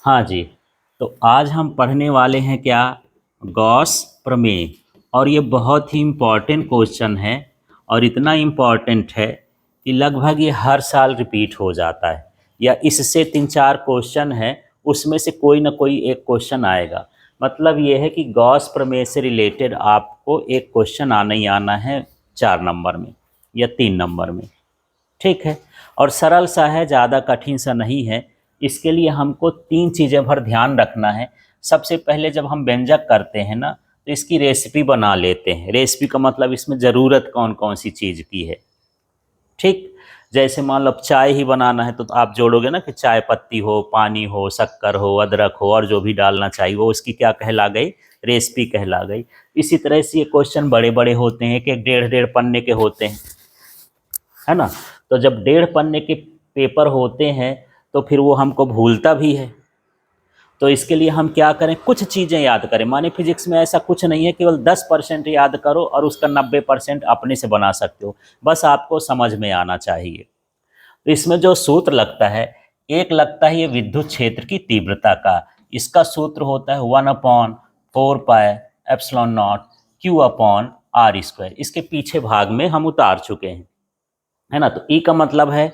हाँ जी। तो आज हम पढ़ने वाले हैं क्या, गॉस प्रमेय। और ये बहुत ही इम्पॉर्टेंट क्वेश्चन है, और इतना इम्पॉर्टेंट है कि लगभग ये हर साल रिपीट हो जाता है, या इससे तीन चार क्वेश्चन है उसमें से कोई ना कोई एक क्वेश्चन आएगा। मतलब ये है कि गॉस प्रमेय से रिलेटेड आपको एक क्वेश्चन आना ही आना है, 4 नंबर में या 3 नंबर में। ठीक है। और सरल सा है, ज़्यादा कठिन सा नहीं है। इसके लिए हमको 3 चीज़ें पर ध्यान रखना है। सबसे पहले जब हम व्यंजक करते हैं ना, तो इसकी रेसिपी बना लेते हैं। रेसिपी का मतलब इसमें ज़रूरत कौन कौन सी चीज़ की है। ठीक। जैसे मान लो चाय ही बनाना है, तो आप जोड़ोगे ना कि चाय पत्ती हो, पानी हो, शक्कर हो, अदरक हो, और जो भी डालना चाहिए वो उसकी क्या कहला गई, रेसिपी कहला गई। इसी तरह से ये क्वेश्चन बड़े बड़े होते हैं कि 1.5 1.5 पन्ने के होते हैं, है ना। तो जब 1.5 पन्ने के पेपर होते हैं तो फिर वो हमको भूलता भी है। तो इसके लिए हम क्या करें, कुछ चीज़ें याद करें। माने फिजिक्स में ऐसा कुछ नहीं है केवल 10% याद करो और उसका 90% अपने से बना सकते हो। बस आपको समझ में आना चाहिए। तो इसमें जो सूत्र लगता है, एक लगता है ये विद्युत क्षेत्र की तीव्रता का। इसका सूत्र होता है 1/4πε0 Q/r²। इसके पीछे भाग में हम उतार चुके हैं, है ना। तो ई का मतलब है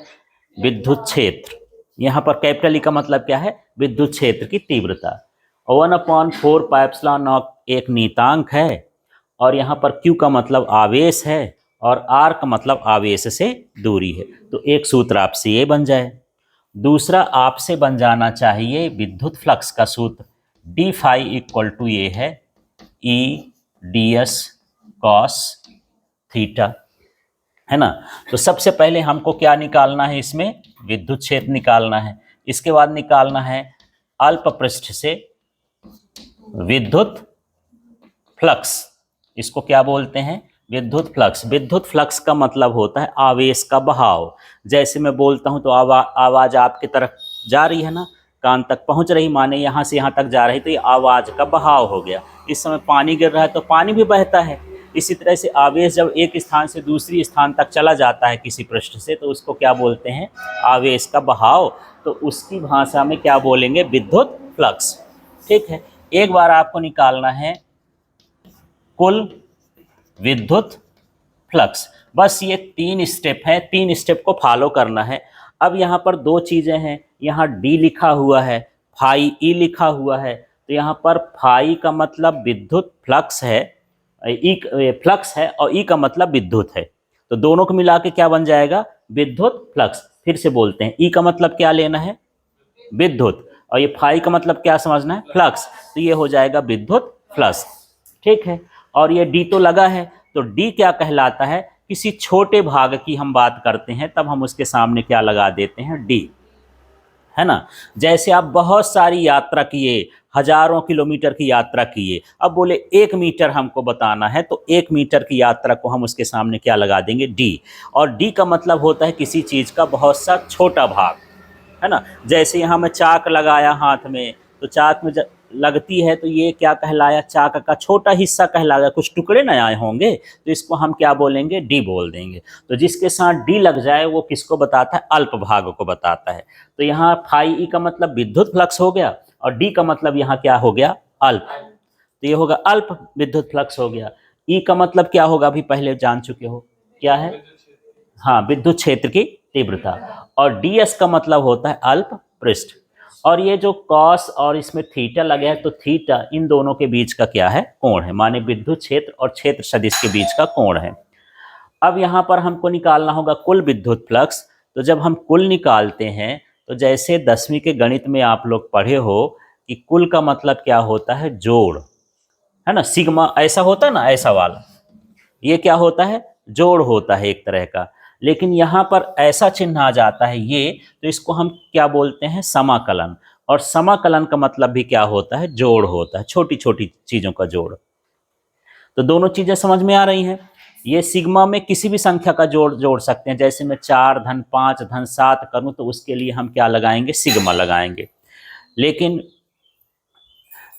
विद्युत क्षेत्र। यहाँ पर कैपिटल ई का मतलब क्या है, विद्युत क्षेत्र की तीव्रता। 1/4πε0 एक नीतांक है, और यहाँ पर क्यू का मतलब आवेश है, और आर का मतलब आवेश से दूरी है। तो एक सूत्र आपसे ये बन जाए। दूसरा आपसे बन जाना चाहिए विद्युत फ्लक्स का सूत्र। डी फाई इक्वल टू ये है ई डी एस कॉस थीटा, है ना। तो सबसे पहले हमको क्या निकालना है, इसमें विद्युत क्षेत्र निकालना है। इसके बाद निकालना है अल्प पृष्ठ से विद्युत फ्लक्स। इसको क्या बोलते हैं, विद्युत फ्लक्स। विद्युत फ्लक्स का मतलब होता है आवेश का बहाव। जैसे मैं बोलता हूं तो आवाज़ आपकी तरफ जा रही है ना, कान तक पहुंच रही, माने यहाँ से यहाँ तक जा रही, तो ये आवाज़ का बहाव हो गया। इस समय पानी गिर रहा है तो पानी भी बहता है। इसी तरह से आवेश जब एक स्थान से दूसरी स्थान तक चला जाता है किसी पृष्ठ से, तो उसको क्या बोलते हैं, आवेश का बहाव। तो उसकी भाषा में क्या बोलेंगे, विद्युत फ्लक्स। ठीक है। एक बार आपको निकालना है कुल विद्युत फ्लक्स। बस ये 3 स्टेप है, 3 स्टेप को फॉलो करना है। अब यहाँ पर 2 चीज़ें हैं, यहाँ डी लिखा हुआ है, फाई ई लिखा हुआ है। तो यहाँ पर फाई का मतलब विद्युत फ्लक्स है, ई फ्लक्स है, और ई का मतलब विद्युत है। तो दोनों को मिला के क्या बन जाएगा, विद्युत फ्लक्स। फिर से बोलते हैं, ई का मतलब क्या लेना है, विद्युत, और ये फाई का मतलब क्या समझना है, फ्लक्स। तो ये हो जाएगा विद्युत फ्लक्स। ठीक है। और ये डी तो लगा है, तो डी क्या कहलाता है, किसी छोटे भाग की हम बात करते हैं तब हम उसके सामने क्या लगा देते हैं, डी, है ना। जैसे आप बहुत सारी यात्रा किए, हजारों किलोमीटर की यात्रा किए, अब बोले 1 मीटर हमको बताना है, तो 1 मीटर की यात्रा को हम उसके सामने क्या लगा देंगे, डी। और डी का मतलब होता है किसी चीज़ का बहुत सा छोटा भाग, है ना। जैसे यहाँ मैं चाक लगाया हाथ में, तो चाक में लगती है तो ये क्या कहलाया, चाक का छोटा हिस्सा कहलाया, कुछ टुकड़े न आए होंगे, तो इसको हम क्या बोलेंगे, डी बोल देंगे। तो जिसके साथ डी लग जाए वो किसको बताता है, अल्प भाग को बताता है। तो यहाँ फाई ई का मतलब विद्युत फ्लक्स हो गया, और डी का मतलब यहाँ क्या हो गया, अल्प। तो ये होगा अल्प विद्युत फ्लक्स हो गया। ई का मतलब क्या होगा, अभी पहले जान चुके हो, क्या है, हाँ, विद्युत क्षेत्र की तीव्रता। और ds का मतलब होता है अल्प पृष्ठ। और ये जो कॉस और इसमें थीटा लगे हैं, तो थीटा इन दोनों के बीच का क्या है, कोण है, माने विद्युत क्षेत्र और क्षेत्र सदिश के बीच का कोण है। अब यहाँ पर हमको निकालना होगा कुल विद्युत फ्लक्स। तो जब हम कुल निकालते हैं, तो जैसे 10वीं के गणित में आप लोग पढ़े हो कि कुल का मतलब क्या होता है, जोड़, है ना। सिग्मा ऐसा होता है ना, ऐसा वाला, ये क्या होता है, जोड़ होता है एक तरह का। लेकिन यहाँ पर ऐसा चिन्ह आ जाता है ये, तो इसको हम क्या बोलते हैं, समाकलन। और समाकलन का मतलब भी क्या होता है, जोड़ होता है, छोटी छोटी चीज़ों का जोड़। तो दोनों चीज़ें समझ में आ रही हैं। ये सिग्मा में किसी भी संख्या का जोड़ जोड़ सकते हैं। जैसे मैं 4 धन 5 धन 7 करूँ, तो उसके लिए हम क्या लगाएंगे, सिग्मा लगाएंगे। लेकिन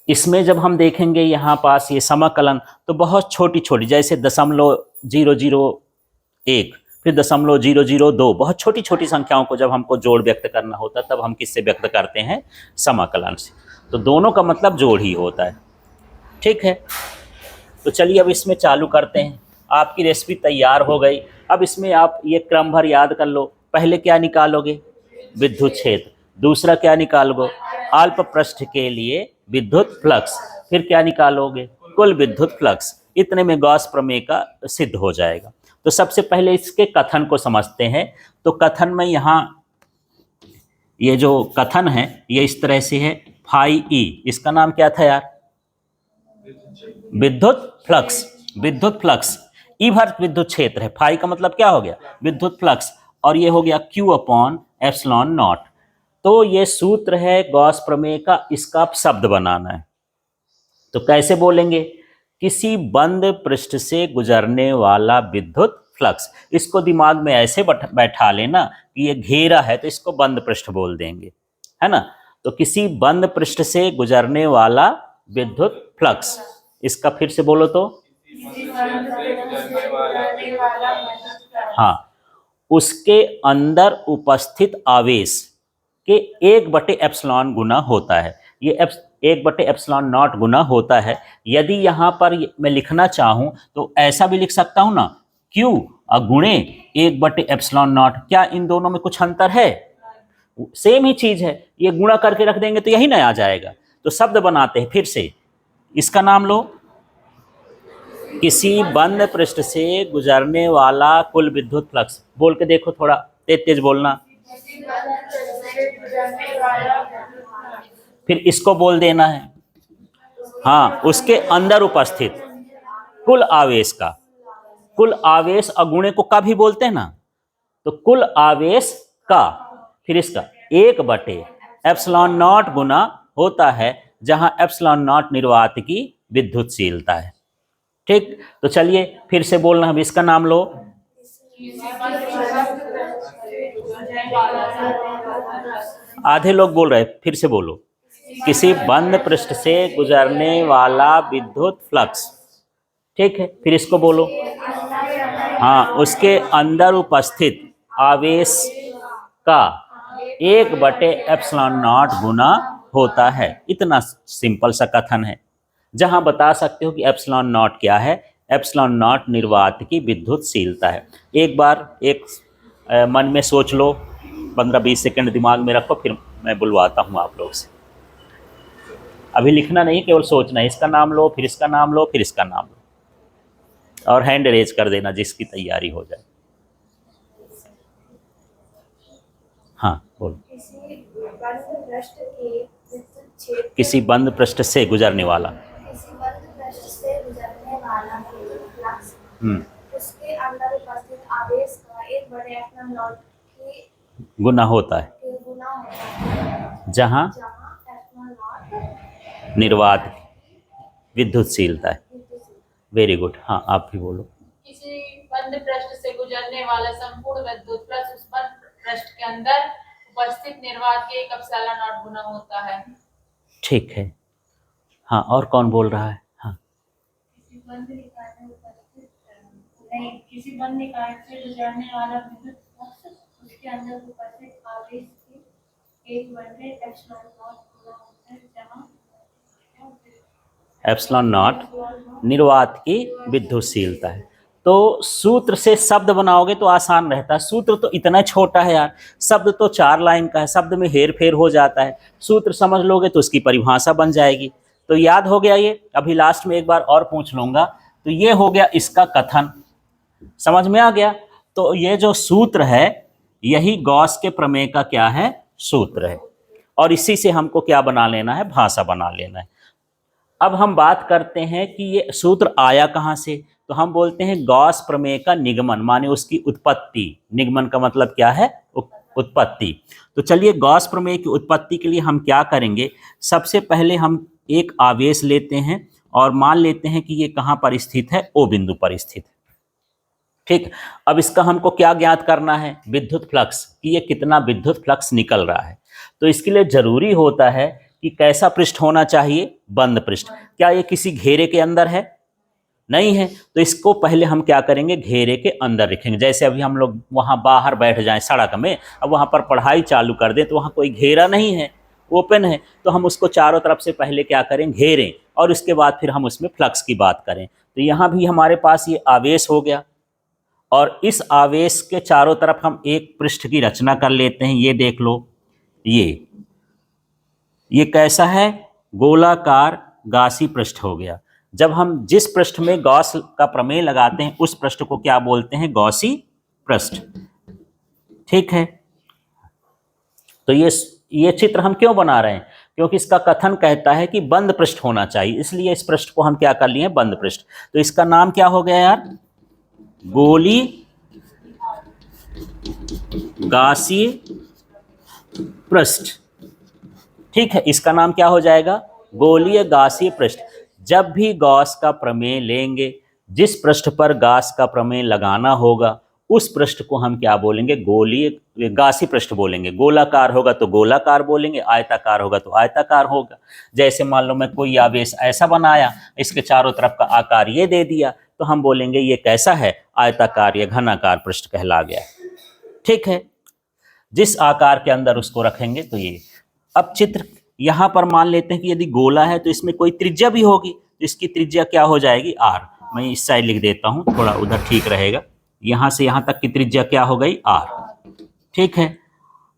इसमें जब हम देखेंगे यहाँ पास ये समाकलन, तो बहुत छोटी छोटी, जैसे 0.001, फिर 0.002, बहुत छोटी छोटी संख्याओं को जब हमको जोड़ व्यक्त करना होता है तब हम किससे व्यक्त करते हैं, समाकलन से। तो दोनों का मतलब जोड़ ही होता है। ठीक है, तो चलिए अब इसमें चालू करते हैं। आपकी रेसिपी तैयार हो गई। अब इसमें आप ये क्रम भर याद कर लो। पहले क्या निकालोगे, विद्युत क्षेत्र। दूसरा क्या निकालोगे, अल्प पृष्ठ के लिए विद्युत फ्लक्स। फिर क्या निकालोगे, कुल विद्युत फ्लक्स। इतने में गॉस प्रमेय का सिद्ध हो जाएगा। तो सबसे पहले इसके कथन को समझते हैं। तो कथन में यहाँ ये जो कथन है ये इस तरह से है, फाई ई, इसका नाम क्या था यार, विद्युत फ्लक्स। विद्युत फ्लक्स, ई भर विद्युत क्षेत्र है, फाई का मतलब क्या हो गया, विद्युत फ्लक्स, और ये हो गया Q अपॉन एप्सिलॉन नॉट। तो ये सूत्र है गॉस प्रमेय का, इसका आप शब्द बनाना है। तो कैसे बोलेंगे, किसी बंद पृष्ठ से गुजरने वाला विद्युत फ्लक्स। इसको दिमाग में ऐसे बैठा लेना कि ये घेरा है तो इसको बंद पृष्ठ बोल देंगे, है ना। तो किसी बंद पृष्ठ से गुजरने वाला विद्युत फ्लक्स, इसका फिर से बोलो तो, हाँ, उसके अंदर उपस्थित आवेश के 1/एप्सिलॉन गुना होता है। ये 1/एप्सिलॉन नॉट गुना होता है। यदि यहाँ पर मैं लिखना चाहूँ तो ऐसा भी लिख सकता हूँ ना, Q गुणे 1/एप्सिलॉन नॉट। क्या इन दोनों में कुछ अंतर है, सेम ही चीज है। ये गुणा करके रख देंगे तो यही ना आ जाएगा। तो शब्द बनाते हैं फिर से, इसका नाम लो, किसी बंद पृष्ठ से गुजरने वाला कुल विद्युत फ्लक्स। बोल के देखो, थोड़ा तेज तेज बोलना। फिर इसको बोल देना है, हाँ, उसके अंदर उपस्थित कुल आवेश का। कुल आवेश अगुणे को का भी बोलते हैं ना, तो कुल आवेश का, फिर इसका 1/एप्सिलॉन नॉट गुना होता है, जहां एप्सिलॉन नॉट निर्वात की विद्युतशीलता है। ठीक, तो चलिए फिर से बोलना, हम इसका नाम लो, आधे लोग बोल रहे, फिर से बोलो, किसी बंद पृष्ठ से गुजरने वाला विद्युत फ्लक्स। ठीक है, फिर इसको बोलो, हाँ, उसके अंदर उपस्थित आवेश का 1/एप्सिलॉन नॉट गुना होता है। इतना सिंपल सा कथन है, जहां बता सकते हो कि एप्सिलॉन नॉट क्या है। एप्सिलॉन नॉट निर्वात की विद्युतशीलता है। एक बार मन में सोच लो, 15-20 सेकंड दिमाग में रखो, फिर मैं बुलवाता हूँ आप लोग से। अभी लिखना नहीं, केवल सोचना है। इसका नाम लो, फिर इसका नाम लो, फिर इसका नाम लो, और हैंड रेज कर देना जिसकी तैयारी हो जाए। हाँ बोलो, किसी बंद पृष्ठ से गुजरने वाला, उसके अंदर उपस्थित आवेश का 1/एप्सिलॉन नॉट की गुना होता है, जहां एप्सिलॉन नॉट निर्वात विद्युतशीलता है। वेरी गुड, हाँ आप भी बोलो। किसी बंद पृष्ठ से गुजरने वाला संपूर्ण विद्युत फ्लक्स उस बंद पृष्ठ के अंदर उपस्थित निर्वात के 1/एप्सिलॉन गुना होता है। ठीक है, हाँ, और कौन बोल रहा है, हाँ। किसी बंद निकाय से गुजरने वाला विद्युत फ्लक्स उसके अंदर उपस्थित आवेश के 1/एप्सिलॉन नॉट गुना होता है, जहां एप्सिलॉन नॉट निर्वात की विद्युतशीलता है। तो सूत्र से शब्द बनाओगे तो आसान रहता है। सूत्र तो इतना छोटा है यार, शब्द तो 4 लाइन का है, शब्द में हेर फेर हो जाता है। सूत्र समझ लोगे तो उसकी परिभाषा बन जाएगी। तो याद हो गया ये। अभी लास्ट में एक बार और पूछ लूँगा। तो ये हो गया इसका कथन, समझ में आ गया। तो ये जो सूत्र है यही गॉस के प्रमेय का क्या है, सूत्र है। और इसी से हमको क्या बना लेना है, भाषा बना लेना है। अब हम बात करते हैं कि ये सूत्र आया कहाँ से। तो हम बोलते हैं गॉस प्रमेय का निगमन, माने उसकी उत्पत्ति। निगमन का मतलब क्या है, उत्पत्ति। तो चलिए गॉस प्रमेय की उत्पत्ति के लिए हम क्या करेंगे, सबसे पहले हम एक आवेश लेते हैं और मान लेते हैं कि ये कहाँ पर स्थित है, ओ बिंदु पर स्थित है। ठीक, अब इसका हमको क्या ज्ञात करना है, विद्युत फ्लक्स, कि ये कितना विद्युत फ्लक्स निकल रहा है। तो इसके लिए जरूरी होता है कि कैसा पृष्ठ होना चाहिए, बंद पृष्ठ। क्या ये किसी घेरे के अंदर है, नहीं है, तो इसको पहले हम क्या करेंगे, घेरे के अंदर रखेंगे। जैसे अभी हम लोग वहाँ बाहर बैठ जाएं सड़क में, अब वहाँ पर पढ़ाई चालू कर दें तो वहाँ कोई घेरा नहीं है, ओपन है, तो हम उसको चारों तरफ से पहले क्या करें, घेरें, और उसके बाद फिर हम उसमें फ्लक्स की बात करें। तो यहाँ भी हमारे पास ये आवेश हो गया, और इस आवेश के चारों तरफ हम एक पृष्ठ की रचना कर लेते हैं। ये देख लो, ये कैसा है, गोलाकार गासी पृष्ठ हो गया। जब हम जिस पृष्ठ में गॉस का प्रमेय लगाते हैं उस पृष्ठ को क्या बोलते हैं, गॉसी पृष्ठ। ठीक है, तो ये चित्र हम क्यों बना रहे हैं, क्योंकि इसका कथन कहता है कि बंद पृष्ठ होना चाहिए, इसलिए इस पृष्ठ को हम क्या कर लिए, बंद पृष्ठ। तो इसका नाम क्या हो गया यार, गोली गासीय पृष्ठ। ठीक है, इसका नाम क्या हो जाएगा, गोलीय गासीय पृष्ठ। जब भी गॉस का प्रमेय लेंगे, जिस पृष्ठ पर गॉस का प्रमेय लगाना होगा उस पृष्ठ को हम क्या बोलेंगे, गोलीय गासीय पृष्ठ बोलेंगे। गोलाकार होगा तो गोलाकार बोलेंगे, आयताकार होगा तो आयताकार होगा। जैसे मान लो मैं कोई आवेश ऐसा बनाया, इसके चारों तरफ का आकार ये दे दिया, तो हम बोलेंगे ये कैसा है, आयताकार या घनाकार पृष्ठ कहला गया। ठीक है, जिस आकार के अंदर उसको रखेंगे तो ये। अब चित्र यहाँ पर मान लेते हैं कि यदि गोला है तो इसमें कोई त्रिज्या भी होगी, तो इसकी त्रिज्या क्या हो जाएगी, r। मैं इस साइड लिख देता हूँ, थोड़ा उधर ठीक रहेगा। यहाँ से यहाँ तक की त्रिज्या क्या हो गई, r। ठीक है,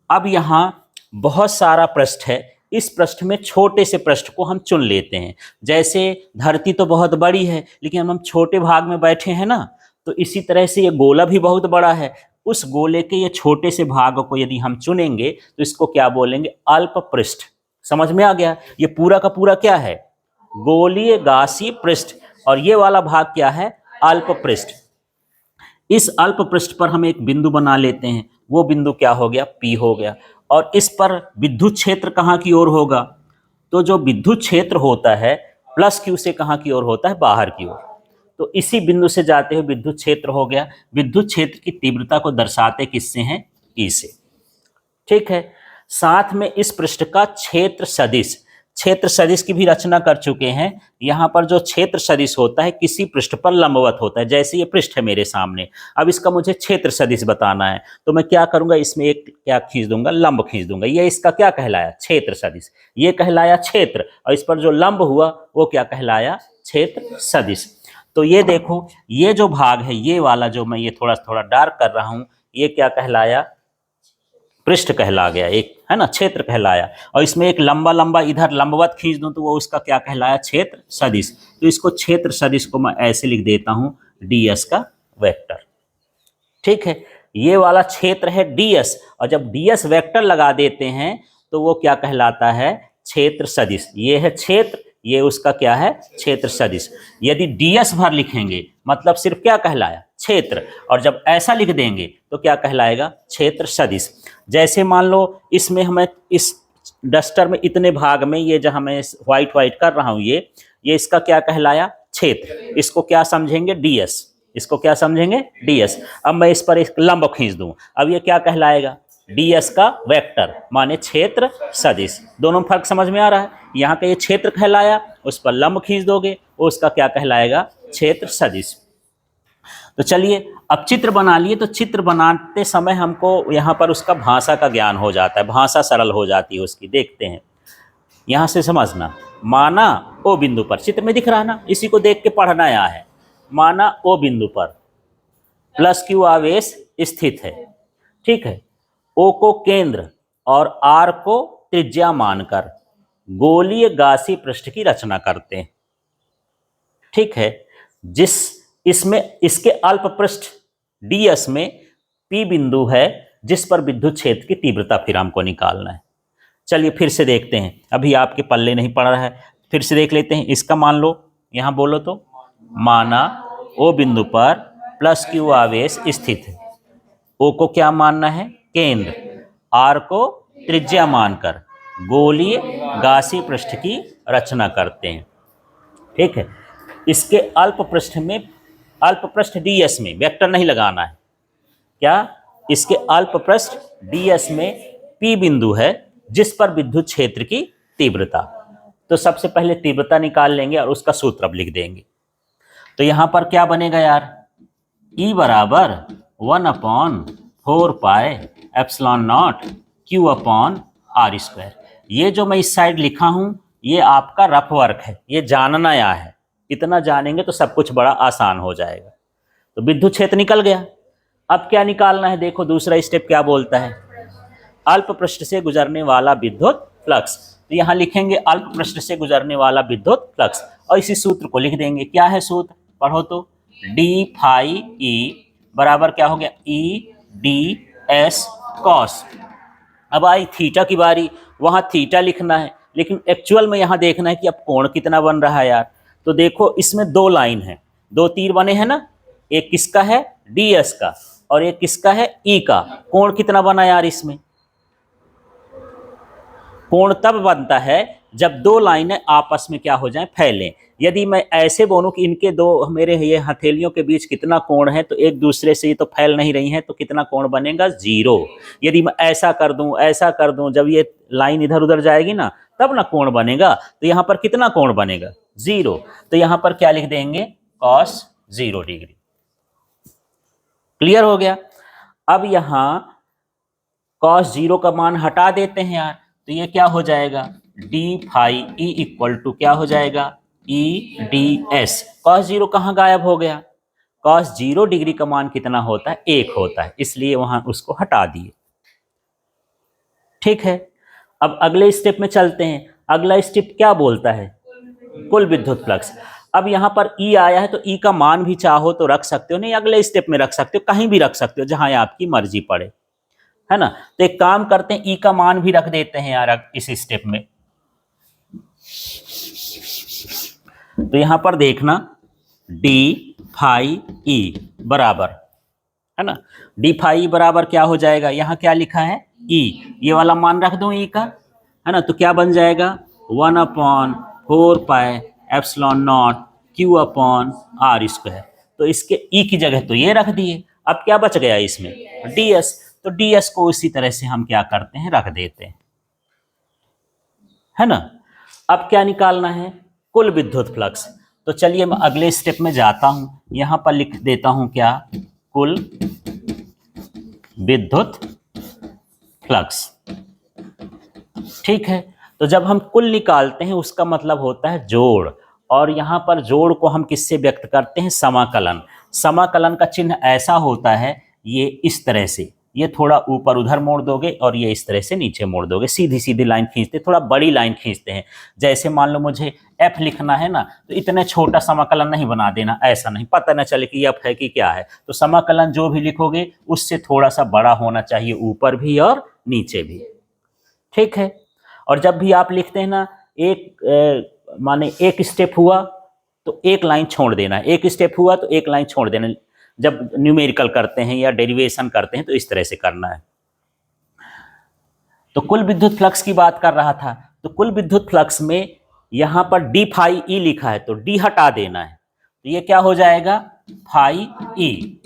अब यहाँ बहुत सारा पृष्ठ है, इस पृष्ठ में छोटे से पृष्ठ को हम चुन लेते हैं। जैसे धरती तो बहुत बड़ी है, लेकिन हम छोटे भाग में बैठे हैं ना, तो इसी तरह से ये गोला भी बहुत बड़ा है। उस गोले के ये छोटे से भाग को यदि हम चुनेंगे तो इसको क्या बोलेंगे, अल्प पृष्ठ। समझ में आ गया, ये पूरा का पूरा क्या है, गोलीय गासीय पृष्ठ, और ये वाला भाग क्या है, अल्प पृष्ठ। इस अल्प पृष्ठ पर हम एक बिंदु बना लेते हैं, वो बिंदु क्या हो गया, P हो गया। और इस पर विद्युत क्षेत्र कहाँ की ओर होगा, तो जो विद्युत क्षेत्र होता है प्लस Q से कहाँ की ओर होता है, बाहर की ओर। तो इसी बिंदु से जाते हुए विद्युत क्षेत्र हो गया। विद्युत क्षेत्र की तीव्रता को दर्शाते किससे हैं, E से। ठीक है, साथ में इस पृष्ठ का क्षेत्र सदिश की भी रचना कर चुके हैं। यहाँ पर जो क्षेत्र सदिश होता है किसी पृष्ठ पर लंबवत होता है। जैसे ये पृष्ठ है मेरे सामने, अब इसका मुझे क्षेत्र सदिश बताना है, तो मैं क्या करूंगा, इसमें एक क्या खींच दूंगा, लंब खींच दूंगा। ये इसका क्या कहलाया, क्षेत्र सदिश। ये कहलाया क्षेत्र, और इस पर जो लंब हुआ वो क्या कहलाया, क्षेत्र सदिश। तो ये देखो, ये जो भाग है, ये वाला जो मैं ये थोड़ा थोड़ा डार्क कर रहा हूं, ये क्या कहलाया, पृष्ठ कहला गया, एक है ना, क्षेत्र कहलाया। और इसमें एक लंबा लंबा इधर लंबवत खींच दूं तो वो उसका क्या कहलाया, क्षेत्र सदिश। तो इसको क्षेत्र सदिश को मैं ऐसे लिख देता हूं, ds का वेक्टर। ठीक है, ये वाला क्षेत्र है ds, और जब ds वेक्टर लगा देते हैं तो वो क्या कहलाता है, क्षेत्र सदिश। ये है क्षेत्र, ये उसका क्या है, क्षेत्र सदिश। यदि ds भर लिखेंगे मतलब सिर्फ क्या कहलाया, क्षेत्र, और जब ऐसा लिख देंगे तो क्या कहलाएगा, क्षेत्र सदिश। जैसे मान लो इसमें हमें इस डस्टर में इतने भाग में ये जो हमें व्हाइट कर रहा हूँ, ये इसका क्या कहलाया, क्षेत्र। इसको क्या समझेंगे, ds। इसको क्या समझेंगे, ds। अब मैं इस पर एक लंब खींच दूं, अब ये क्या कहलाएगा, ds का वेक्टर, माने क्षेत्र सदिश। दोनों फर्क समझ में आ रहा है। यहाँ का ये क्षेत्र कहलाया, उस पर लंब खींच दोगे वो उसका क्या कहलाएगा, क्षेत्र सदिश। तो चलिए अब चित्र बना लिए, तो चित्र बनाते समय हमको यहाँ पर उसका भाषा का ज्ञान हो जाता है, भाषा सरल हो जाती है उसकी। देखते हैं, यहाँ से समझना, माना ओ बिंदु पर, चित्र में दिख रहा है ना, इसी को देख के पढ़ना यहाँ है। माना ओ बिंदु पर प्लस Q आवेश स्थित है। ठीक है, O को केंद्र और R को त्रिज्या मानकर गोलीय गासी पृष्ठ की रचना करते हैं। ठीक है, इसके अल्प पृष्ठ ds में P बिंदु है, जिस पर विद्युत क्षेत्र की तीव्रता फिर हमको निकालना है। चलिए फिर से देखते हैं, अभी आपके पल्ले नहीं पड़ रहा है, फिर से देख लेते हैं। इसका मान लो, यहां बोलो तो, माना O बिंदु पर प्लस Q आवेश स्थित है। O को क्या मानना है, केंद्र, R को त्रिज्या मानकर गोलीय गासी पृष्ठ की रचना करते हैं। ठीक है, इसके अल्प पृष्ठ ds में वेक्टर नहीं लगाना है, क्या, इसके अल्प पृष्ठ ds में P बिंदु है, जिस पर विद्युत क्षेत्र की तीव्रता। तो सबसे पहले तीव्रता निकाल लेंगे और उसका सूत्र अब लिख देंगे। तो यहाँ पर क्या बनेगा यार, E बराबर 1/4 pi epsilon naught Q upon r square. ये जो मैं इस साइड लिखा हूँ ये आपका रफ वर्क है, ये जानना या है, इतना जानेंगे तो सब कुछ बड़ा आसान हो जाएगा। तो विद्युत क्षेत्र निकल गया। अब क्या निकालना है, देखो दूसरा स्टेप क्या बोलता है, अल्प पृष्ठ से गुजरने वाला विद्युत फ्लक्स। तो यहाँ लिखेंगे अल्प पृष्ठ से गुजरने वाला विद्युत फ्लक्स और इसी सूत्र को लिख देंगे। क्या है सूत्र, पढ़ो तो, डी फाई ई बराबर क्या हो गया, ई डी एस कॉस। अब आई थीटा की बारी, वहाँ थीटा लिखना है, लेकिन एक्चुअल में यहाँ देखना है कि अब कोण कितना बन रहा है यार। तो देखो इसमें दो लाइन है, दो तीर बने हैं ना, एक किसका है डी एस का और एक किसका है ई का। कोण कितना बना यार इसमें, कोण तब बनता है जब दो लाइनें आपस में क्या हो जाएं, फैलें। यदि मैं ऐसे बोलूं कि इनके दो मेरे ये हथेलियों के बीच कितना कोण है, तो एक दूसरे से ये तो फैल नहीं रही हैं, तो कितना कोण बनेगा, 0। यदि मैं ऐसा कर दूं, जब ये लाइन इधर उधर जाएगी ना तब ना कोण बनेगा, तो यहाँ पर कितना कोण बनेगा, 0। तो यहाँ पर क्या लिख देंगे, cos 0 डिग्री। क्लियर हो गया। अब यहाँ cos 0 का मान हटा देते हैं यार, तो ये क्या हो जाएगा, d phi E equal to क्या हो जाएगा, ई डी एस। कॉस 0 कहाँ गायब हो गया, cos 0 डिग्री का मान कितना होता है, 1 होता है, इसलिए वहां उसको हटा दिए। ठीक है, अब अगले स्टेप में चलते हैं। अगला स्टेप क्या बोलता है, कुल विद्युत फ्लक्स। अब यहाँ पर ई आया है तो ई का मान भी चाहो तो रख सकते हो, नहीं अगले स्टेप में रख सकते हो, कहीं भी रख सकते हो जहां आपकी मर्जी पड़े, है ना। तो एक काम करते हैं, ई का मान भी रख देते हैं यार इस स्टेप में। तो यहां पर देखना डी फाई ई बराबर, है ना, डी फाई बराबर क्या हो जाएगा, यहां क्या लिखा है ई, ये वाला मान रख दो ई का, है ना। तो क्या बन जाएगा 1/4 pi epsilon naught Q upon r square. तो इसके ई की जगह तो ये रख दिए। अब क्या बच गया इसमें, डी एस। तो डी एस को इसी तरह से हम क्या करते हैं, रख देते हैं, है ना। अब क्या निकालना है, कुल विद्युत फ्लक्स। तो चलिए मैं अगले स्टेप में जाता हूं, यहां पर लिख देता हूं क्या, कुल विद्युत फ्लक्स। ठीक है, तो जब हम कुल निकालते हैं उसका मतलब होता है जोड़, और यहां पर जोड़ को हम किससे व्यक्त करते हैं, समाकलन। समाकलन का चिन्ह ऐसा होता है, ये इस तरह से, ये थोड़ा ऊपर उधर मोड़ दोगे और ये इस तरह से नीचे मोड़ दोगे, सीधी सीधी लाइन खींचते, थोड़ा बड़ी लाइन खींचते हैं। जैसे मान लो मुझे f लिखना है ना, तो इतने छोटा समाकलन नहीं बना देना, ऐसा नहीं, पता न चले कि f है कि क्या है। तो समाकलन जो भी लिखोगे उससे थोड़ा सा बड़ा होना चाहिए, ऊपर भी और नीचे भी। ठीक है, और जब भी आप लिखते हैं ना, माने एक स्टेप हुआ तो एक लाइन छोड़ देना, एक स्टेप हुआ तो एक लाइन छोड़ देना। जब न्यूमेरिकल करते हैं या डेरिवेशन करते हैं तो इस तरह से करना है। तो कुल विद्युत फ्लक्स की बात कर रहा था, तो कुल विद्युत फ्लक्स में यहां पर डी फाई ई लिखा है, तो डी हटा देना है, तो ये क्या हो जाएगा, फाई ई,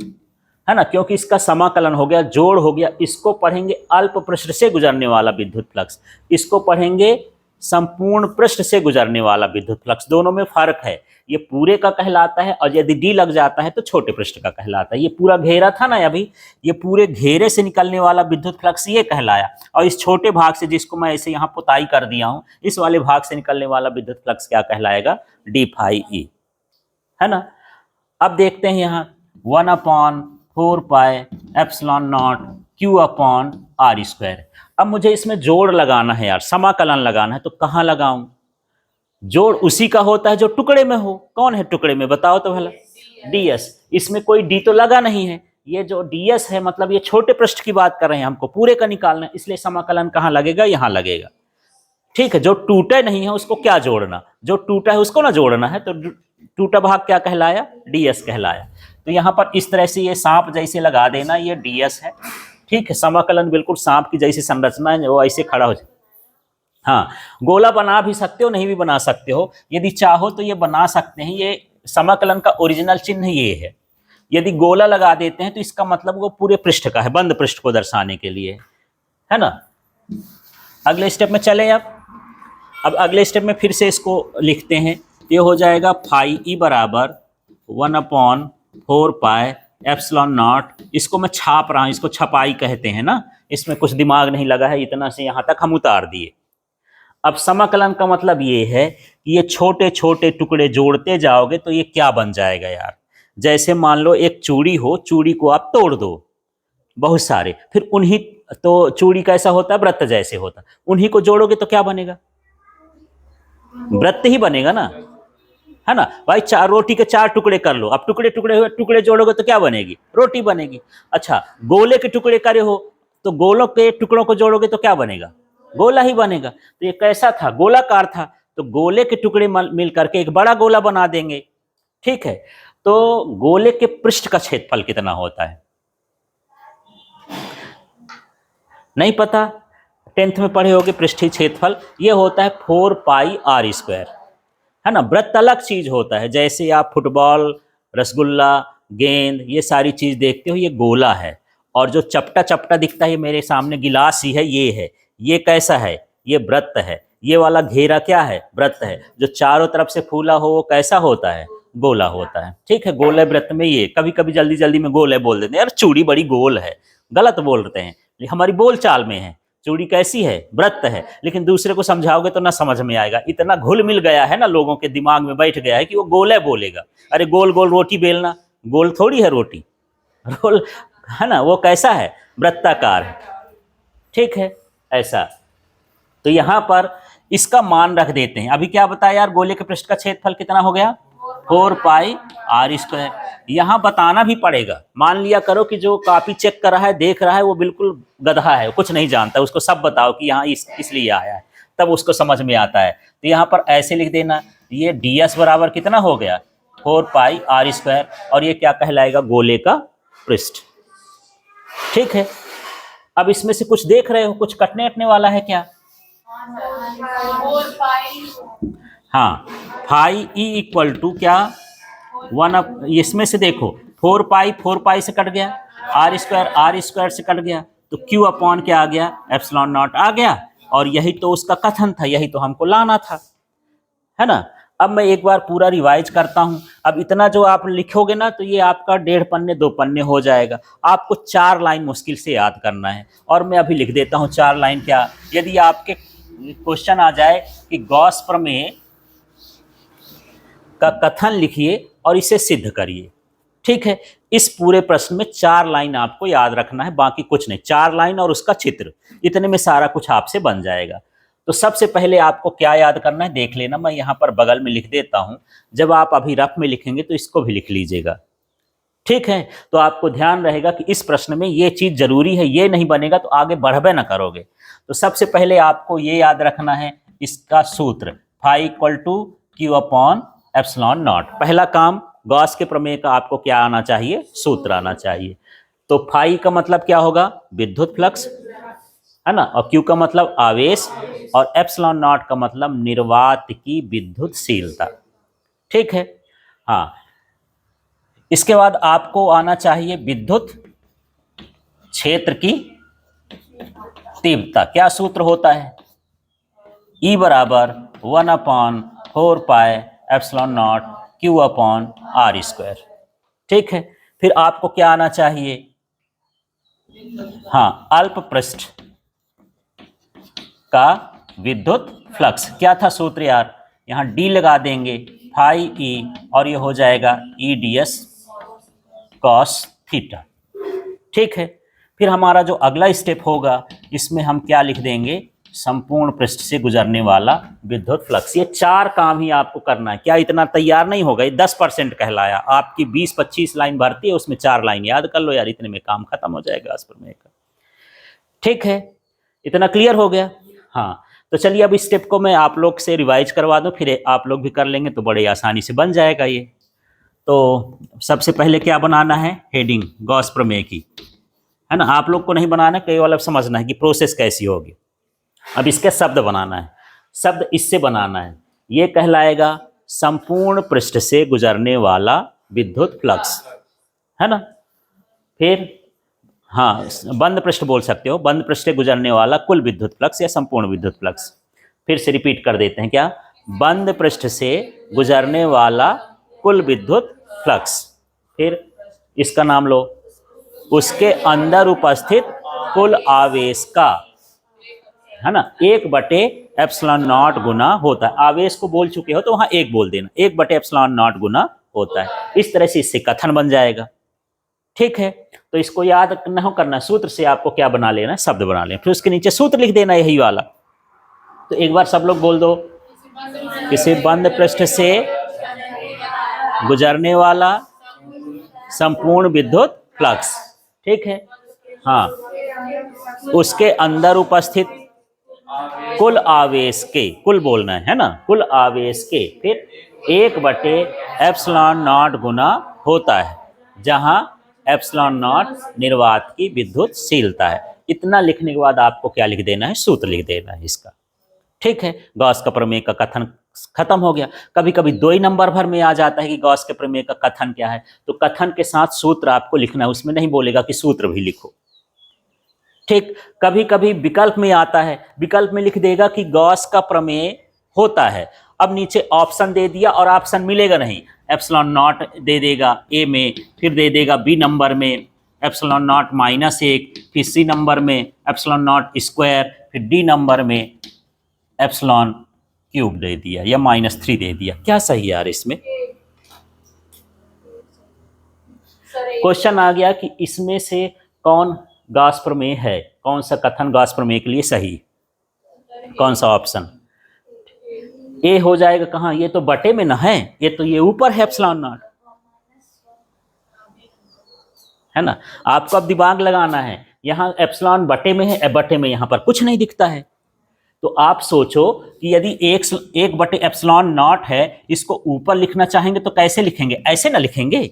है ना, क्योंकि इसका समाकलन हो गया, जोड़ हो गया। इसको पढ़ेंगे अल्प पृष्ठ से गुजरने वाला विद्युत फ्लक्स, इसको पढ़ेंगे संपूर्ण पृष्ठ से गुजरने वाला विद्युत फ्लक्स। दोनों में फर्क है, ये पूरे का कहलाता है और यदि डी लग जाता है तो छोटे पृष्ठ का कहलाता है। ये पूरा घेरा था ना अभी, ये पूरे घेरे से निकलने वाला विद्युत फ्लक्स ये कहलाया, और इस छोटे भाग से, जिसको मैं ऐसे यहाँ पुताई कर दिया हूँ, इस वाले भाग से निकलने वाला विद्युत फ्लक्स क्या कहलाएगा, डी फाई ई, है ना। अब देखते हैं यहाँ 1/4 pi epsilon naught Q upon r square. अब मुझे इसमें जोड़ लगाना है यार, समाकलन लगाना है, तो कहाँ लगाऊं, जोड़ उसी का होता है जो टुकड़े में हो। कौन है टुकड़े में, बताओ तो भला, ds। इसमें कोई d तो लगा नहीं है, ये जो ds है मतलब ये छोटे पृष्ठ की बात कर रहे हैं, हमको पूरे का निकालना है, इसलिए समाकलन कहाँ लगेगा, यहाँ लगेगा। ठीक है, जो टूटे नहीं है उसको क्या जोड़ना, जो टूटा है उसको ना जोड़ना है, तो टूटा भाग क्या कहलाया, ds कहलाया। तो यहाँ पर इस तरह से ये सांप जैसे लगा देना, ये ds है। ठीक है, समाकलन बिल्कुल सांप की जैसी संरचना है, वो ऐसे खड़ा हो जाए। हाँ, गोला बना भी सकते हो, नहीं भी बना सकते हो, यदि चाहो तो ये बना सकते हैं। ये समाकलन का ओरिजिनल चिन्ह ये है। यदि गोला लगा देते हैं तो इसका मतलब वो पूरे पृष्ठ का है, बंद पृष्ठ को दर्शाने के लिए, है ना। अगले स्टेप में चले। अब अगले स्टेप में फिर से इसको लिखते हैं, ये हो जाएगा फाई ई बराबर 1/4 एप्सिलॉन नॉट, इसको मैं छाप रहा हूँ, इसको छपाई कहते हैं ना, इसमें कुछ दिमाग नहीं लगा है, इतना से यहाँ तक हम उतार दिए। अब समाकलन का मतलब ये है कि ये छोटे छोटे टुकड़े जोड़ते जाओगे तो ये क्या बन जाएगा यार। जैसे मान लो एक चूड़ी हो, चूड़ी को आप तोड़ दो बहुत सारे, फिर उन्हीं, तो चूड़ी कैसा होता है, वृत्त जैसे होता है, उन्हीं को जोड़ोगे तो क्या बनेगा, वृत्त ही बनेगा ना, है ना भाई। चार रोटी के 4 टुकड़े कर लो, अब टुकड़े टुकड़े हुए टुकड़े जोड़ोगे तो क्या बनेगी, रोटी बनेगी। अच्छा, गोले के टुकड़े करे हो तो गोलों के टुकड़ों को जोड़ोगे तो क्या बनेगा, गोला ही बनेगा। तो ये कैसा था, गोलाकार था, तो गोले के टुकड़े मिल करके एक बड़ा गोला बना देंगे। ठीक है, तो गोले के पृष्ठ का क्षेत्रफल कितना होता है, नहीं पता, 10th में पढ़े होगे पृष्ठीय क्षेत्रफल, ये होता है 4πr², है ना। वृत्त अलग चीज होता है, जैसे आप फुटबॉल, रसगुल्ला, गेंद, ये सारी चीज देखते हो, ये गोला है। और जो चपटा चपटा दिखता है मेरे सामने गिलास ही है, ये कैसा है, ये वृत्त है। ये वाला घेरा क्या है, वृत्त है। जो चारों तरफ से फूला हो वो कैसा होता है, गोला होता है। ठीक है, गोले वृत्त में ये कभी कभी जल्दी जल्दी में गोले बोल देते हैं, यार चूड़ी बड़ी गोल है, गलत बोलते हैं, हमारी बोल चाल में है। चूड़ी कैसी है, वृत्त है, लेकिन दूसरे को समझाओगे तो ना समझ में आएगा। इतना घुल मिल गया है ना, लोगों के दिमाग में बैठ गया है कि वो गोले बोलेगा। अरे गोल गोल रोटी बेलना, गोल थोड़ी है रोटी, रोल है ना, वो कैसा है, वृत्ताकार है। ठीक है, ऐसा। तो यहाँ पर इसका मान रख देते हैं। अभी क्या बताया यार, गोले के पृष्ठ का क्षेत्रफल कितना हो गया, 4πr²। यहाँ बताना भी पड़ेगा। मान लिया करो कि जो कॉपी चेक कर रहा है, देख रहा है, वो बिल्कुल गधा है, कुछ नहीं जानता, उसको सब बताओ कि यहाँ इसलिए आया है, तब उसको समझ में आता है। तो यहाँ पर ऐसे लिख देना, ये ds बराबर कितना हो गया, 4πr², और ये क्या कहलाएगा, गोले का पृष्ठ। ठीक है, अब इसमें से कुछ देख रहे हो, कुछ कटने हटने वाला है क्या, 4π, हाँ, फाई ई इक्वल टू क्या, 1, इसमें से देखो 4π से कट गया, r² से कट गया, तो q अपॉन क्या आ गया, एप्सिलॉन नॉट आ गया। और यही तो उसका कथन था, यही तो हमको लाना था, है ना। अब मैं एक बार पूरा रिवाइज करता हूं। अब इतना जो आप लिखोगे ना, तो ये आपका 1.5 पन्ने 2 पन्ने हो जाएगा। आपको 4 लाइन मुश्किल से याद करना है, और मैं अभी लिख देता हूं 4 लाइन। क्या, यदि आपके क्वेश्चन आ जाए कि गॉस प्रमेय का कथन लिखिए और इसे सिद्ध करिए, ठीक है, इस पूरे प्रश्न में 4 लाइन आपको याद रखना है, बाकी कुछ नहीं। 4 लाइन और उसका चित्र, इतने में सारा कुछ आपसे बन जाएगा। तो सबसे पहले आपको क्या याद करना है, देख लेना, मैं यहाँ पर बगल में लिख देता हूँ। जब आप अभी रफ में लिखेंगे तो इसको भी लिख लीजिएगा, ठीक है। तो आपको ध्यान रहेगा कि इस प्रश्न में ये चीज जरूरी है, ये नहीं बनेगा तो आगे बढ़बे ना करोगे। तो सबसे पहले आपको ये याद रखना है, इसका सूत्र phi equal to Q upon epsilon naught. पहला काम, गॉस के प्रमेय का आपको क्या आना चाहिए, सूत्र आना चाहिए। तो फाई का मतलब क्या होगा, विद्युत फ्लक्स, है ना, और क्यू का मतलब आवेश, और एप्सिलॉन नॉट का मतलब निर्वात की विद्युतशीलता। ठीक है, हाँ। इसके बाद आपको आना चाहिए विद्युत क्षेत्र की तीव्रता। क्या सूत्र होता है, E बराबर 1/4π epsilon naught Q upon r²। ठीक है, फिर आपको क्या आना चाहिए, हाँ, अल्प पृष्ठ का विद्युत फ्लक्स। क्या था सूत्र यार, यहाँ D लगा देंगे, फाई E, और ये हो जाएगा EdS cos थीटा। ठीक है, फिर हमारा जो अगला स्टेप होगा, इसमें हम क्या लिख देंगे, संपूर्ण पृष्ठ से गुजरने वाला विद्युत फ्लक्स। ये 4 काम ही आपको करना है। क्या इतना तैयार नहीं होगा, ये 10% कहलाया। आपकी 20-25 लाइन भरती है, उसमें 4 लाइन याद कर लो यार, इतने में काम खत्म हो जाएगा इस प्रमेय का। ठीक है, इतना क्लियर हो गया। हाँ, तो चलिए अब इस स्टेप को मैं आप लोग से रिवाइज करवा दूं, फिर आप लोग भी कर लेंगे तो बड़े आसानी से बन जाएगा ये। तो सबसे पहले क्या बनाना है, हेडिंग गॉस प्रमेय की, है ना। आप लोग को नहीं बनाना, केवल अब समझना है कि प्रोसेस कैसी होगी। अब इसके शब्द बनाना है, शब्द इससे बनाना है, ये कहलाएगा संपूर्ण पृष्ठ से गुजरने वाला विद्युत फ्लक्स, है ना। फिर हाँ, बंद पृष्ठ बोल सकते हो, बंद पृष्ठ से गुजरने वाला कुल विद्युत फ्लक्स या संपूर्ण विद्युत फ्लक्स। फिर से रिपीट कर देते हैं, क्या, बंद पृष्ठ से गुजरने वाला कुल विद्युत फ्लक्स। फिर इसका नाम लो, उसके अंदर उपस्थित कुल आवेश का, है ना, 1/ε0 गुना होता है। आवेश को बोल चुके हो तो वहां 1 बोल देना, 1/ε0 गुना होता है। इस तरह से इससे कथन बन जाएगा। ठीक है, तो इसको याद नहीं करना, सूत्र से आपको क्या बना लेना है, शब्द बना लेना, फिर उसके नीचे सूत्र लिख देना यही वाला। तो एक बार सब लोग बोल दो, किसी बंद पृष्ठ से गुजरने वाला संपूर्ण विद्युत फ्लक्स, ठीक है, हाँ, उसके अंदर उपस्थित कुल आवेश के, कुल बोलना है ना, कुल आवेश के, फिर 1/ε0 गुना होता है, जहां ε0 निर्वात की विद्युतशीलता है। इतना लिखने के बाद आपको क्या लिख देना है, सूत्र लिख देना है इसका। ठीक है, गॉस का प्रमेय का कथन खत्म हो गया। कभी कभी 2 ही नंबर भर में आ जाता है कि गॉस के प्रमेय का कथन क्या है, तो कथन के साथ सूत्र आपको लिखना है, उसमें नहीं बोलेगा कि सूत्र भी लिखो। ठीक, कभी कभी विकल्प में आता है, विकल्प में लिख देगा कि गॉस का प्रमेय होता है। अब नीचे ऑप्शन दे दिया और ऑप्शन मिलेगा नहीं, ε0 दे देगा ए में, फिर दे देगा बी नंबर में ε0 -1, फिर सी नंबर में ε0², फिर डी नंबर में ε³ दे दिया या -3 दे दिया। क्या सही यार इसमें? क्वेश्चन आ गया कि इसमें से कौन गॉस प्रमेय है, कौन सा कथन गॉस प्रमेय के लिए सही, कौन सा ऑप्शन? ए हो जाएगा कहाँ, ये तो बटे में ना है, ये तो ये ऊपर है ε0, है ना। आपको अब दिमाग लगाना है, यहाँ एप्सिलॉन बटे में है, बटे में यहाँ पर कुछ नहीं दिखता है। तो आप सोचो कि यदि 1/ε0 है, इसको ऊपर लिखना चाहेंगे तो कैसे लिखेंगे, ऐसे ना लिखेंगे।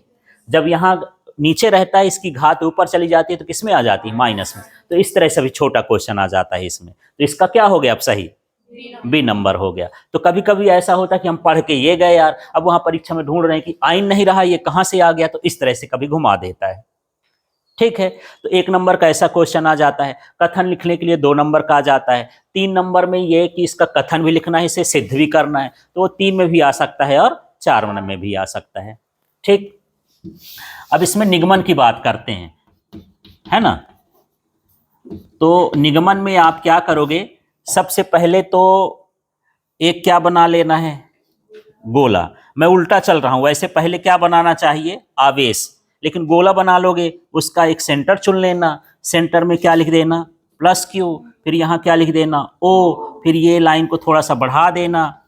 जब यहाँ नीचे रहता है, इसकी घात ऊपर चली जाती है तो किस में आ जाती है, माइनस में। तो इस तरह से भी छोटा क्वेश्चन आ जाता है इसमें। तो इसका क्या हो गया अब सही, बी नंबर हो गया। तो कभी कभी ऐसा होता है कि हम पढ़ के ये गए यार, अब वहां परीक्षा में ढूंढ रहे हैं कि आइन नहीं रहा, ये कहां से आ गया, तो इस तरह से कभी घुमा देता है। ठीक है, तो 1 नंबर का ऐसा क्वेश्चन आ जाता है। कथन लिखने के लिए 2 नंबर का आ जाता है। 3 नंबर में ये कि इसका कथन भी लिखना है, इसे सिद्ध भी करना है, तो वो 3 में भी आ सकता है और 4 में भी आ सकता है। ठीक, अब इसमें निगमन की बात करते हैं, है ना। तो निगमन में आप क्या करोगे, सबसे पहले तो एक क्या बना लेना है, गोला। मैं उल्टा चल रहा हूं, वैसे पहले क्या बनाना चाहिए, आवेश, लेकिन गोला बना लोगे, उसका एक सेंटर चुन लेना। सेंटर में क्या लिख देना, +Q, फिर यहाँ क्या लिख देना, O, फिर ये लाइन को थोड़ा सा बढ़ा देना।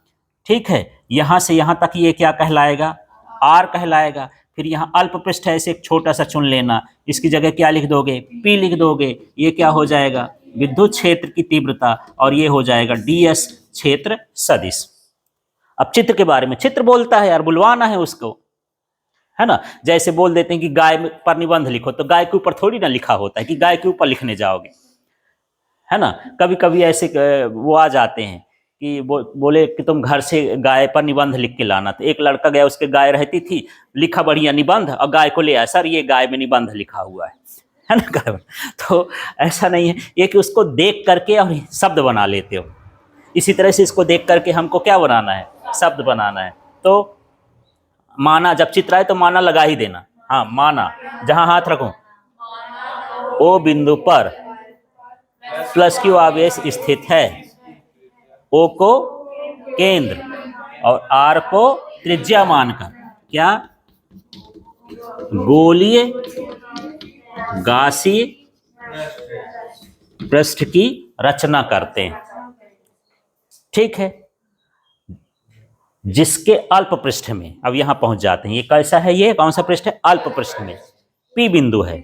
ठीक है, यहाँ से यहाँ तक ये क्या कहलाएगा, R कहलाएगा। फिर यहाँ अल्प पृष्ठ ऐसे एक छोटा सा चुन लेना, इसकी जगह क्या लिख दोगे, P लिख दोगे। ये क्या हो जाएगा, विद्युत क्षेत्र की तीव्रता, और ये हो जाएगा DS क्षेत्र सदिश। अब चित्र के बारे में, चित्र बोलता है यार, बुलवाना है उसको, है ना। जैसे बोल देते हैं कि गाय पर निबंध लिखो, तो गाय के ऊपर थोड़ी ना लिखा होता है कि गाय के ऊपर लिखने जाओगे, है ना। कभी कभी ऐसे वो आ जाते हैं कि बोले कि तुम घर से गाय पर निबंध लिख के लाना। तो एक लड़का गया, उसके गाय रहती थी, लिखा बढ़िया निबंध, और गाय को ले आया, सर ये गाय में निबंध लिखा हुआ है ना गाय। तो ऐसा नहीं है, ये कि उसको देख करके और शब्द बना लेते हो। इसी तरह से इसको देख करके हमको क्या बनाना है, शब्द बनाना है। तो माना, जब चित्र आए तो माना लगा ही देना। हाँ, माना, जहां हाथ रखो, ओ बिंदु पर +Q आवेश स्थित है, O को केंद्र और R को त्रिज्या मानकर क्या, गोलीय गासीय पृष्ठ की रचना करते हैं। ठीक है, जिसके अल्प पृष्ठ में, अब यहां पहुंच जाते हैं, ये कैसा है, ये कौन सा पृष्ठ है, अल्प पृष्ठ में P बिंदु है।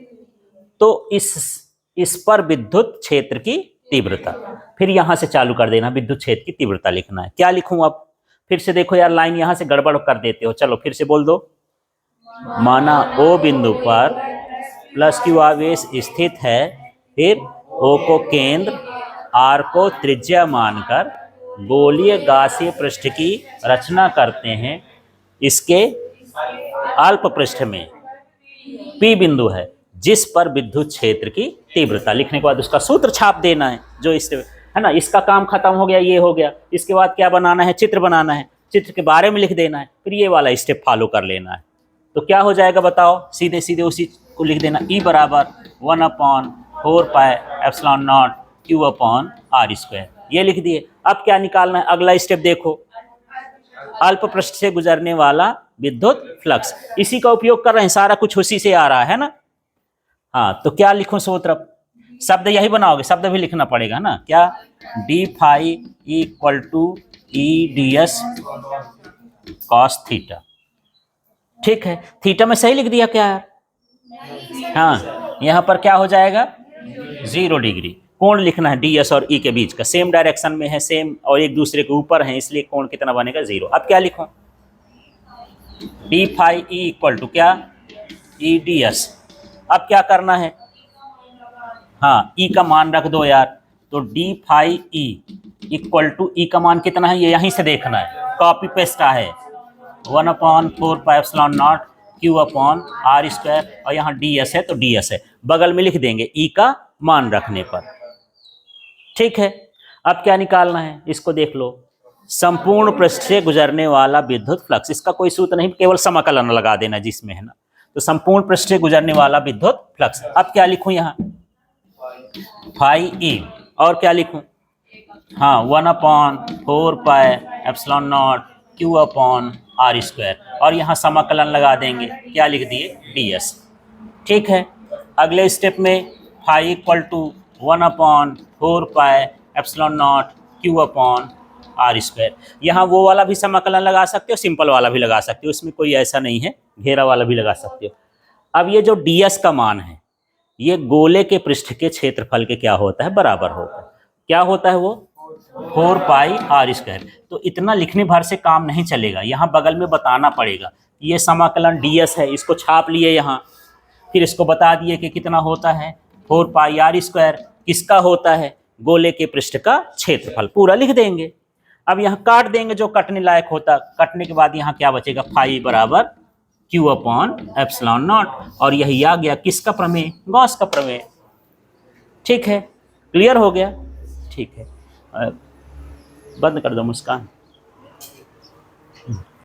तो इस पर विद्युत क्षेत्र की तीव्रता, फिर यहां से चालू कर देना, विद्युत क्षेत्र की तीव्रता लिखना है। क्या लिखूं अब, फिर से देखो यार, लाइन यहां से गड़बड़ कर देते हो। चलो फिर से बोल दो, माना O बिंदु पर +Q आवेश स्थित है, फिर O को केंद्र, R को त्रिज्या मानकर गोलीय गासीय पृष्ठ की रचना करते हैं। इसके अल्प पृष्ठ में P बिंदु है, जिस पर विद्युत क्षेत्र की तीव्रता, लिखने के बाद उसका सूत्र छाप देना है, जो इस, है ना। इसका काम खत्म हो गया, ये हो गया। इसके बाद क्या बनाना है, चित्र बनाना है, चित्र के बारे में लिख देना है, फिर ये वाला स्टेप फॉलो कर लेना है। तो क्या हो जाएगा बताओ, सीधे सीधे उसी को लिख देना, ई बराबर 1/4πε0 Q/r², ये लिख दिए। अब क्या निकालना है, अगला स्टेप देखो, अल्प पृष्ठ से गुजरने वाला विद्युत फ्लक्स, इसी का उपयोग कर रहे हैं, सारा कुछ उसी से आ रहा है ना। हाँ, तो क्या लिखूं सूत्र, शब्द यही बनाओगे, शब्द भी लिखना पड़ेगा ना, क्या, d phi equal to E d s cos theta. ठीक है, थीटा में सही लिख दिया क्या यार? हाँ, यहाँ पर क्या हो जाएगा, 0 डिग्री। कोण लिखना है डी एस और ई के बीच का, सेम डायरेक्शन में है, सेम और एक दूसरे के ऊपर है, इसलिए कोण कितना बनेगा, 0। अब क्या लिखूं, d phi E equal to क्या, ई डी एस। अब क्या करना है, हाँ, ई का मान रख दो यार, तो D phi E equal to E का मान कितना है, ये यहीं से देखना है, कॉपी पेस्ट है, 1/4πε0 Q/r², और यहाँ डी एस है तो डी एस है, बगल में लिख देंगे ई का मान रखने पर। ठीक है, अब क्या निकालना है, इसको देख लो, संपूर्ण पृष्ठ से गुजरने वाला विद्युत फ्लक्स, इसका कोई सूत्र नहीं, केवल समाकलन लगा देना जिसमें है ना, तो संपूर्ण पृष्ठ से गुजरने वाला विद्युत फ्लक्स। अब क्या लिखूं यहाँ, फाई ई, और क्या लिखूं, हाँ, 1/4πε0 Q/r², और यहाँ समाकलन लगा देंगे, क्या लिख दिए, डी एस। ठीक है, अगले स्टेप में फाई इक्वल टू 1/4πε0 Q/r², यहाँ वो वाला भी समाकलन लगा सकते हो, सिंपल वाला भी लगा सकते हो, इसमें कोई ऐसा नहीं है, घेरा वाला भी लगा सकते हो। अब ये जो डी एस का मान है, ये गोले के पृष्ठ के क्षेत्रफल के क्या होता है, बराबर होता है, क्या होता है वो, 4πr²। तो इतना लिखने भर से काम नहीं चलेगा, यहाँ बगल में बताना पड़ेगा, ये समाकलन डी एस है, इसको छाप लिए यहाँ, फिर इसको बता दिए कि कितना होता है, 4πr², किसका होता है, गोले के पृष्ठ का क्षेत्रफल, पूरा लिख देंगे। अब यहाँ काट देंगे जो कटने लायक होता, कटने के बाद यहाँ क्या बचेगा, फाई बराबर Q/ε0, और यही आ गया किसका प्रमेय, गॉस का प्रमेय। ठीक है, क्लियर हो गया। ठीक है, बंद कर दो मुस्कान।